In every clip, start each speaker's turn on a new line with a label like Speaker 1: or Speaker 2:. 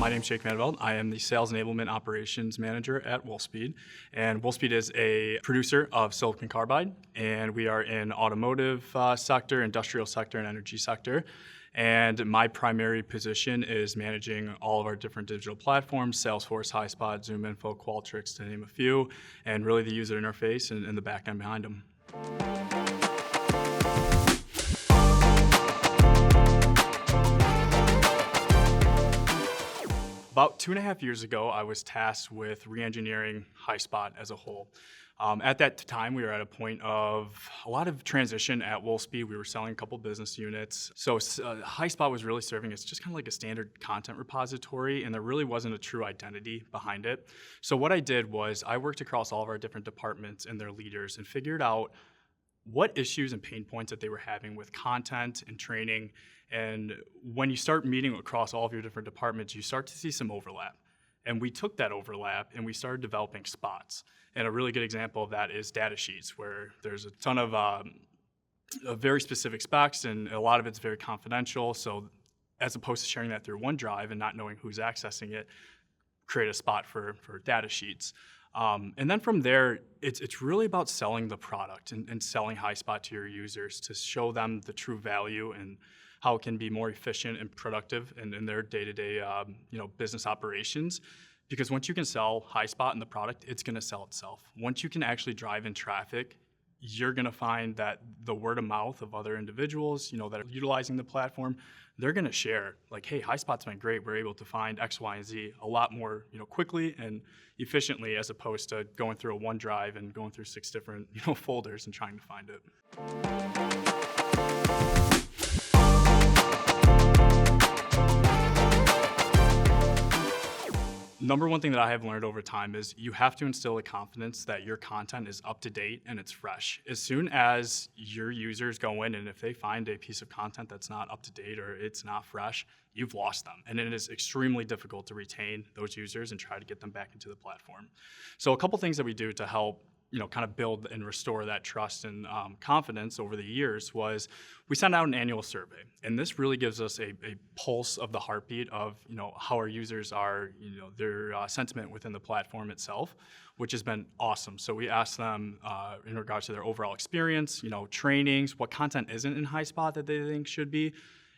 Speaker 1: My name is Jake Vanderveld. I am the Sales Enablement Operations Manager at Wolfspeed. And Wolfspeed is a producer of silicon carbide, and we are in automotive sector, industrial sector, and energy sector. And my primary position is managing all of our different digital platforms, Salesforce, Highspot, ZoomInfo, Qualtrics, to name a few, and really the user interface and the back end behind them. About 2.5 years ago, I was tasked with re-engineering Highspot as a whole. At that time, we were at a point of a lot of transition at Wolfspeed. We were selling a couple business units. So Highspot was really serving as just kind of like a standard content repository, and there really wasn't a true identity behind it. So what I did was I worked across all of our different departments and their leaders and figured out what issues and pain points that they were having with content and training. And when you start meeting across all of your different departments, you start to see some overlap. And we took that overlap and we started developing spots. And a really good example of that is data sheets, where there's a ton of very specific specs, and a lot of it's very confidential. So as opposed to sharing that through OneDrive and not knowing who's accessing it, create a spot for data sheets. And then from there, it's really about selling the product and selling Highspot to your users to show them the true value and how it can be more efficient and productive in their day-to-day business operations. Because once you can sell Highspot and the product, it's going to sell itself. Once you can actually drive in traffic, you're going to find that the word of mouth of other individuals, that are utilizing the platform, they're going to share like, hey, Highspot's been great. We're able to find X, Y, and Z a lot more, quickly and efficiently, as opposed to going through a OneDrive and going through 6 different, folders and trying to find it. Number one thing that I have learned over time is you have to instill the confidence that your content is up to date and it's fresh. As soon as your users go in and if they find a piece of content that's not up to date or it's not fresh, you've lost them. And it is extremely difficult to retain those users and try to get them back into the platform. So a couple things that we do to help kind of build and restore that trust and confidence over the years was we send out an annual survey. And this really gives us a pulse of the heartbeat of, how our users are, their sentiment within the platform itself, which has been awesome. So we ask them in regards to their overall experience, trainings, what content isn't in Highspot that they think should be.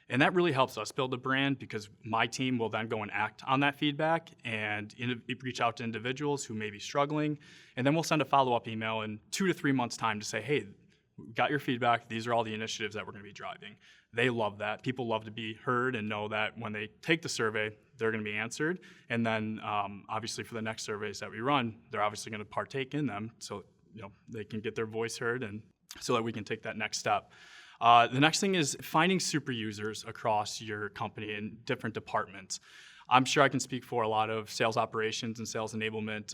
Speaker 1: And that really helps us build a brand, because my team will then go and act on that feedback and reach out to individuals who may be struggling. And then we'll send a follow-up email in 2 to 3 months' time to say, hey, we got your feedback. These are all the initiatives that we're going to be driving. They love that. People love to be heard and know that when they take the survey, they're going to be answered. And then obviously for the next surveys that we run, they're obviously going to partake in them so they can get their voice heard and so that we can take that next step. The next thing is finding super users across your company in different departments. I'm sure I can speak for a lot of sales operations and sales enablement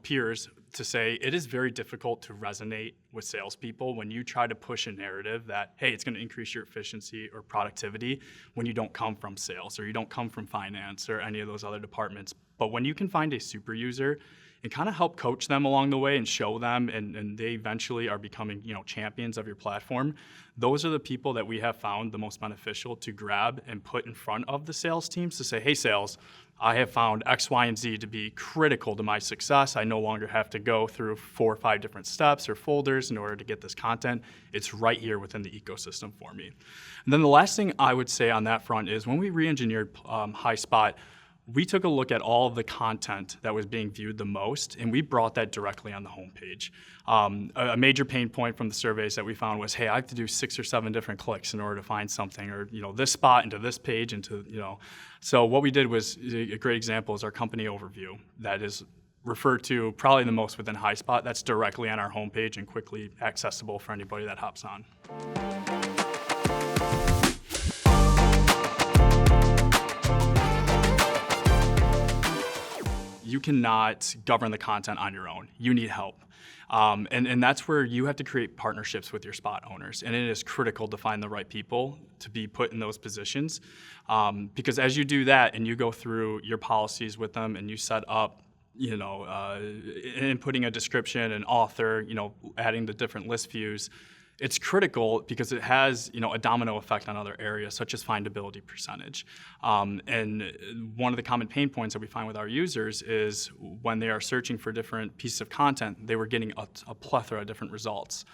Speaker 1: peers to say it is very difficult to resonate with salespeople when you try to push a narrative that, hey, it's going to increase your efficiency or productivity when you don't come from sales or you don't come from finance or any of those other departments. But when you can find a super user and kind of help coach them along the way and show them, and they eventually are becoming, champions of your platform, those are the people that we have found the most beneficial to grab and put in front of the sales teams to say, hey, sales, I have found X, Y, and Z to be critical to my success. I no longer have to go through 4 or 5 different steps or folders in order to get this content. It's right here within the ecosystem for me. And then the last thing I would say on that front is when we re-engineered Highspot, we took a look at all of the content that was being viewed the most, and we brought that directly on the homepage. A major pain point from the surveys that we found was, hey, I have to do 6 or 7 different clicks in order to find something, or this spot into this page into. So what we did was, a great example is our company overview that is referred to probably the most within Highspot. That's directly on our homepage and quickly accessible for anybody that hops on. You cannot govern the content on your own. You need help. And that's where you have to create partnerships with your spot owners. And it is critical to find the right people to be put in those positions. Because as you do that and you go through your policies with them and you set up, inputting a description, an author, adding the different list views, It's critical because it has, a domino effect on other areas, such as findability percentage. And one of the common pain points that we find with our users is when they are searching for different pieces of content, they were getting a plethora of different results.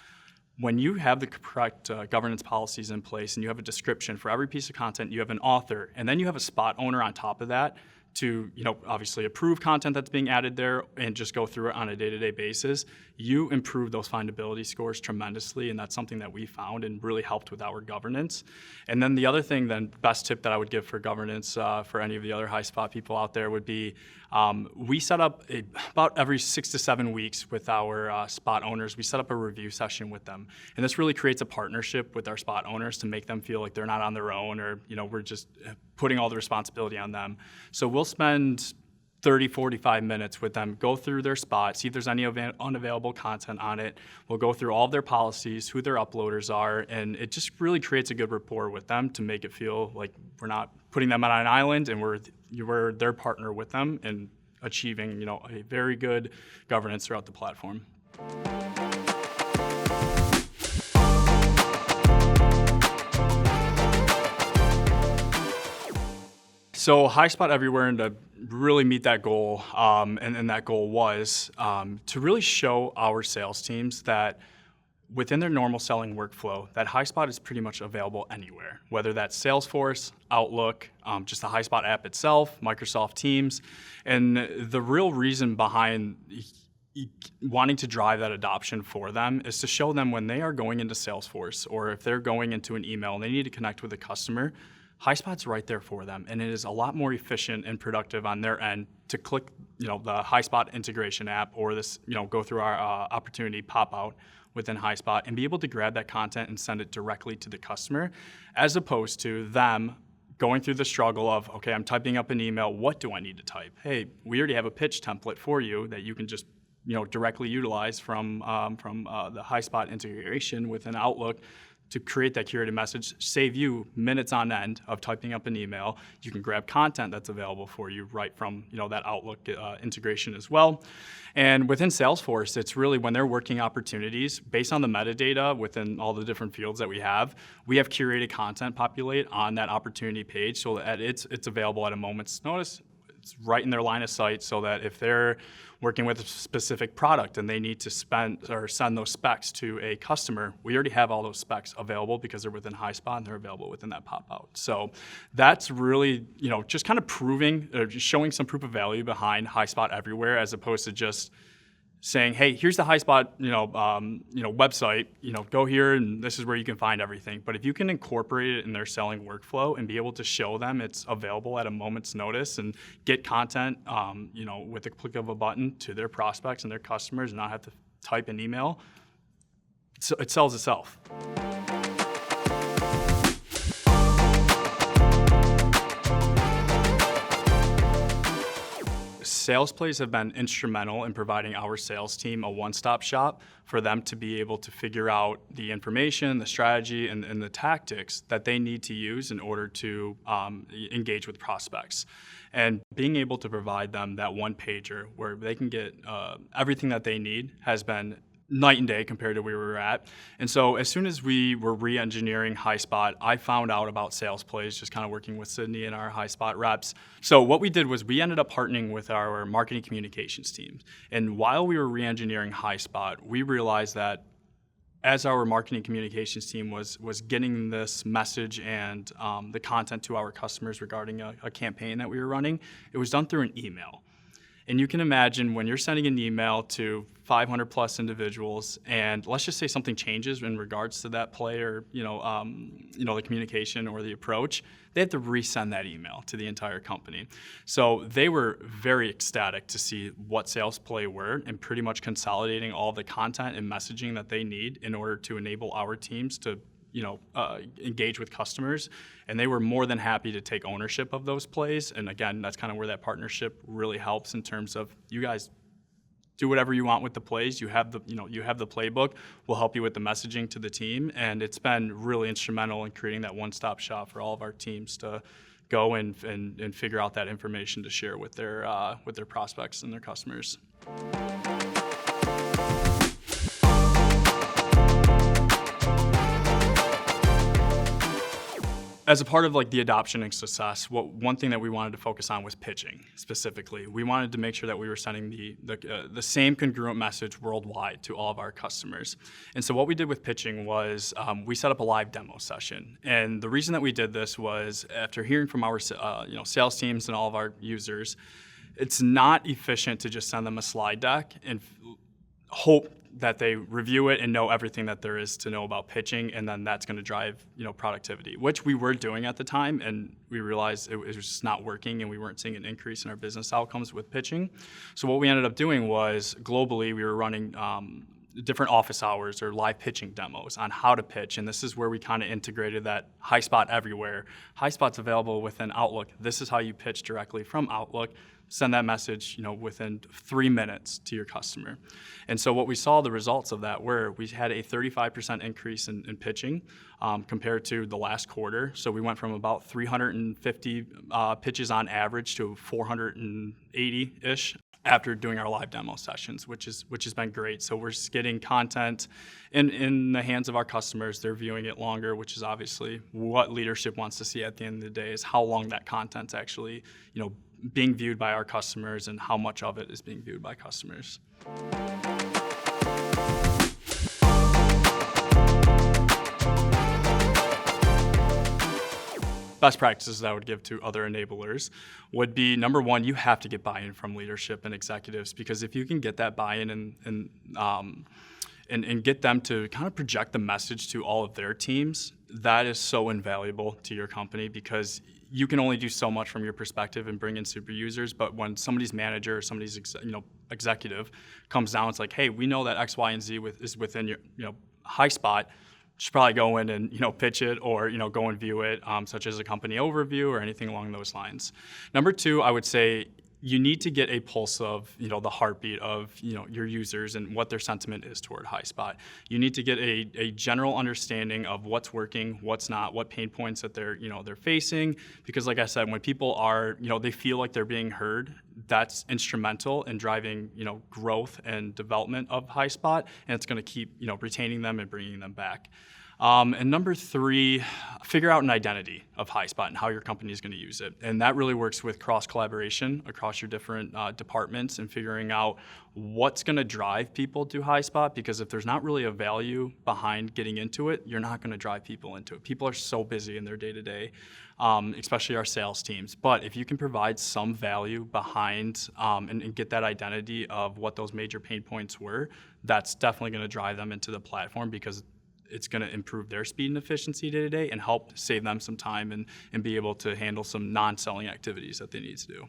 Speaker 1: When you have the correct governance policies in place and you have a description for every piece of content, you have an author, and then you have a spot owner on top of that to, obviously approve content that's being added there and just go through it on a day-to-day basis, you improve those findability scores tremendously, and that's something that we found and really helped with our governance. And then the other thing, best tip that I would give for governance for any of the other Highspot people out there would be, we set up about every 6 to 7 weeks with our spot owners, we set up a review session with them. And this really creates a partnership with our spot owners to make them feel like they're not on their own, or we're just putting all the responsibility on them. So we'll spend 30, 45 minutes with them, go through their spot, see if there's any unavailable content on it. We'll go through all of their policies, who their uploaders are, and it just really creates a good rapport with them to make it feel like we're not putting them on an island, and we're their partner with them and achieving, a very good governance throughout the platform. So Highspot Everywhere, and to really meet that goal, and that goal was to really show our sales teams that within their normal selling workflow, that Highspot is pretty much available anywhere, whether that's Salesforce, Outlook, just the Highspot app itself, Microsoft Teams. And the real reason behind wanting to drive that adoption for them is to show them when they are going into Salesforce, or if they're going into an email and they need to connect with a customer, Highspot's right there for them, and it is a lot more efficient and productive on their end to click, the Highspot integration app, or this, go through our opportunity pop-out within Highspot and be able to grab that content and send it directly to the customer, as opposed to them going through the struggle of, okay, I'm typing up an email, what do I need to type? Hey, we already have a pitch template for you that you can just directly utilize from the Highspot integration within Outlook to create that curated message, save you minutes on end of typing up an email. You can grab content that's available for you right from that Outlook integration as well. And within Salesforce, it's really when they're working opportunities based on the metadata within all the different fields that we have curated content populate on that opportunity page so that it's available at a moment's notice. It's right in their line of sight, so that if they're working with a specific product and they need to send those specs to a customer, we already have all those specs available because they're within Highspot and they're available within that pop-out. So that's really, just kind of proving, or just showing some proof of value behind Highspot Everywhere, as opposed to just saying, hey, here's the Highspot, website, go here and this is where you can find everything. But if you can incorporate it in their selling workflow and be able to show them it's available at a moment's notice and get content, with the click of a button to their prospects and their customers and not have to type an email, it sells itself. Sales plays have been instrumental in providing our sales team a one-stop shop for them to be able to figure out the information, the strategy, and the tactics that they need to use in order to engage with prospects. And being able to provide them that one-pager where they can get everything that they need has been night and day compared to where we were at. And so as soon as we were re-engineering Highspot, I found out about sales plays, just kind of working with Sydney and our Highspot reps. So what we did was we ended up partnering with our marketing communications team. And while we were re-engineering Highspot, we realized that as our marketing communications team was getting this message and the content to our customers regarding a campaign that we were running, it was done through an email. And you can imagine when you're sending an email to 500 plus individuals, and let's just say something changes in regards to that play or the communication or the approach, they have to resend that email to the entire company. So they were very ecstatic to see what sales play were and pretty much consolidating all the content and messaging that they need in order to enable our teams to engage with customers, and they were more than happy to take ownership of those plays. And again, that's kind of where that partnership really helps in terms of you guys do whatever you want with the plays. You have the playbook. We'll help you with the messaging to the team, and it's been really instrumental in creating that one-stop shop for all of our teams to go and figure out that information to share with their prospects and their customers. as a part of like the adoption and success, one thing that we wanted to focus on was pitching specifically. We wanted to make sure that we were sending the same congruent message worldwide to all of our customers. And so what we did with pitching was we set up a live demo session. And the reason that we did this was after hearing from our sales teams and all of our users, it's not efficient to just send them a slide deck and hope that they review it and know everything that there is to know about pitching, and then that's going to drive productivity, which we were doing at the time, and we realized it was just not working, and we weren't seeing an increase in our business outcomes with pitching. So what we ended up doing was globally we were running different office hours or live pitching demos on how to pitch, and this is where we kind of integrated that Highspot everywhere. Highspot's available within Outlook. This is how you pitch directly from Outlook. Send that message, within 3 minutes to your customer. And so what we saw the results of that were we had a 35% increase in pitching compared to the last quarter. So we went from about 350 pitches on average to 480-ish after doing our live demo sessions, which has been great. So we're just getting content in the hands of our customers. They're viewing it longer, which is obviously what leadership wants to see at the end of the day, is how long that content's actually, being viewed by our customers and how much of it is being viewed by customers. Best practices I would give to other enablers would be, number one, you have to get buy-in from leadership and executives, because if you can get that buy-in and get them to kind of project the message to all of their teams, that is so invaluable to your company, because you can only do so much from your perspective and bring in super users. But when somebody's manager or somebody's executive comes down, it's like, hey, we know that X, Y, and Z is within your Highspot. Should probably go in and pitch it, or go and view it, such as a company overview or anything along those lines. Number two, I would say you need to get a pulse of the heartbeat of your users and what their sentiment is toward Highspot. You need to get a general understanding of what's working, what's not, what pain points that they're facing. Because like I said, when people are they feel like they're being heard, that's instrumental in driving growth and development of Highspot, and it's going to keep retaining them and bringing them back. And number three, figure out an identity of Highspot and how your company is going to use it. And that really works with cross-collaboration across your different departments and figuring out what's going to drive people to Highspot, because if there's not really a value behind getting into it, you're not going to drive people into it. People are so busy in their day-to-day, especially our sales teams. But if you can provide some value behind and get that identity of what those major pain points were, that's definitely going to drive them into the platform, because it's going to improve their speed and efficiency day to day and help save them some time and be able to handle some non-selling activities that they need to do.